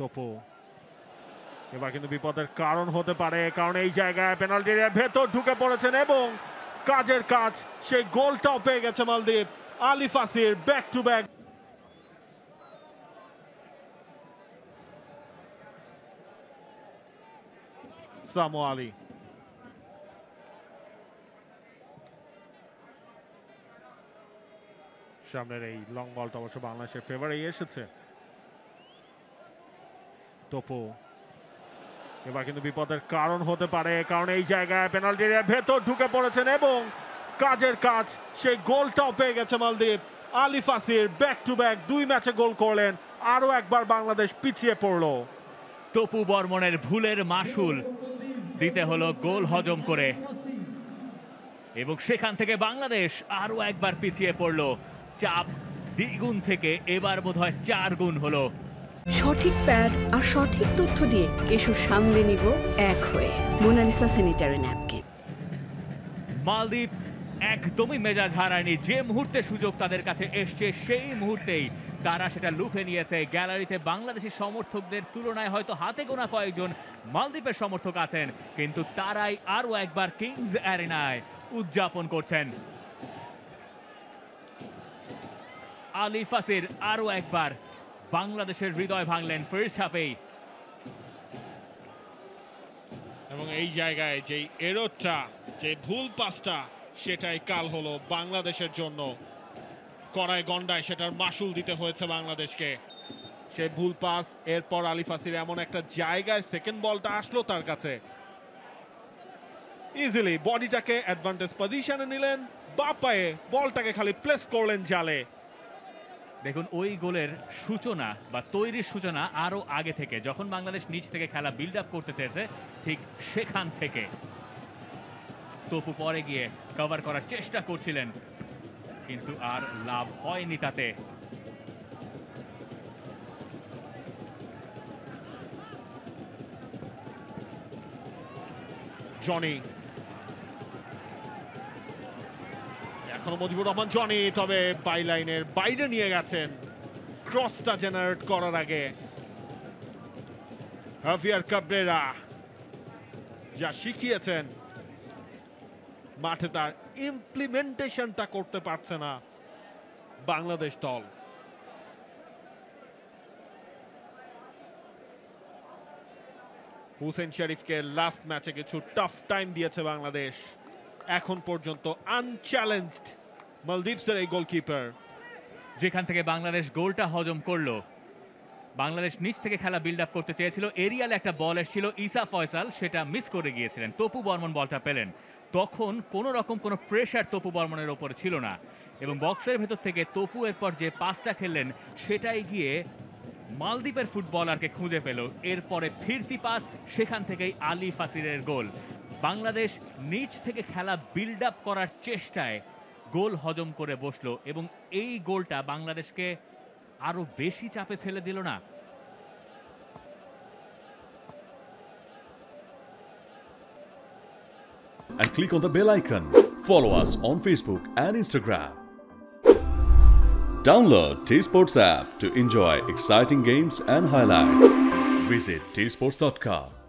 তপু এবার কিন্তু বিপদের কারণ হতে পারে, কারণ এই জায়গায় পেনাল্টি এরিয়ার ভেতর ঢুকে পড়েছেন এবং কাজের কাজ, সেই গোলটাও পেয়ে গেছে Maldives. Ali Fasir back to back. সামো আলী সামনের এই লং বলটা অবশ্য বাংলাদেশের ফেভারেই এসেছে। তপু এবার কিন্তু বিপদের কারণ হতে পারে, কারণ এই জায়গায় পেনাল্টি এরিয়ার ভেতর ঢুকে পড়েছেন এবং কাজের কাজ, সেই গোলটাও পেয়ে গেছে Maldives. Ali Fasir back to back 2 ম্যাচে গোল করলেন, আরো একবার বাংলাদেশ পিছিয়ে পড়ল। তপু বর্মনের ভুলের মাসুল দিতে হলো গোল হজম করে, এবং সেখান থেকে বাংলাদেশ আরো একবার পিছিয়ে পড়ল। চাপ দ্বিগুণ থেকে এবার বোধহয় 4 গুণ হলো। সঠিক প্যাড আর সঠিক তথ্য দিয়ে কেশু সামলে নিব এক হয়ে। Monalisa sanitary napkin. মালদ্বীপ একদমই মেজাজ হারায়নি। যে মুহূর্তে সুযোগ তাদের কাছে এসছে সেই মুহূর্তেই তারা সেটা লুফে নিয়েছে। গ্যালারিতে বাংলাদেশি সমর্থকদের তুলনায় হয়তো হাতে গোনা কয়েকজন মালদ্বীপের সমর্থক আছেন, কিন্তু তারাই আরো একবার কিংস অ্যারেনায় উদযাপন করছেন। আলী ফাসির আরো একবার বাংলাদেশের হৃদয় ভাঙলেন ফার্স্ট হাফেই। এবং এই জায়গায় যেই এররটা, যে ভুল পাসটা, সেটাই কাল হলো বাংলাদেশের জন্য। কড়ায় গন্ডায় সেটার মাসুল দিতে হয়েছে বাংলাদেশকে। সেই ভুল পাস, এরপর আলী ফাসির এমন একটা জায়গায় সেকেন্ড বলটা আসলো তার কাছে, ইজিলি বডিটাকে অ্যাডভান্টেজ পজিশনে নিলেন, বাঁ পায়ে বলটাকে খালি প্লেস করলেন জালে। দেখুন, ওই গোলের সূচনা বা তৈরির সূচনা আরো আগে থেকে, যখন বাংলাদেশ নিচ থেকে খেলা বিল্ড আপ করতে চেয়েছে, ঠিক সেখান থেকে তপু পরে গিয়ে কভার করার চেষ্টা করছিলেন, কিন্তু আর লাভ হয়নি তাতে। জনি, এখনো মুজিবুর রহমান জনি, তবে বাই লাইনের বাইরে নিয়ে গেছেন ক্রসটা জেনারেট করার আগে। হাভিয়ার কাবরেরা যা শিখিয়েছেন মাঠে তার ইমপ্লিমেন্টেশনটা করতে পারছে না বাংলাদেশ দল। হুসেন শরীফকে লাস্ট ম্যাচে কিছু টাফ টাইম দিয়েছে বাংলাদেশ, এখন পর্যন্ত আনচ্যালেঞ্জড মালদ্বীপসের এই গোলকিপার। যেখান থেকে বাংলাদেশ গোলটা হজম করলো, বাংলাদেশ নিচ থেকে খেলা বিল্ড আপ করতে চেয়েছিল। এরিয়ালে একটা বল এসেছিল, ইসা ফয়সাল সেটা মিস করে গিয়েছিলেন। তপু বর্মন বলটা পেলেন, তখন কোনো রকম কোনো প্রেশার তপু বর্মনের ওপরে ছিল না, এবং বক্সের ভেতর থেকে তপু এরপর যে পাসটা খেললেন সেটাই গিয়ে মালদ্বীপের ফুটবলারকে খুঁজে পেল। এরপরে ফিরতি পাস, সেখান থেকেই আলী ফাসিরের গোল। বাংলাদেশ নিচ থেকে খেলা বিল্ড আপ করার চেষ্টায় গোল হজম করে বসলো, এবং এই গোলটা বাংলাদেশকে আরো বেশি চাপে ফেলে দিল না? And click on the bell icon. Follow us on Facebook and Instagram. Download T-Sports app to enjoy exciting games and highlights. Visit tsports.com.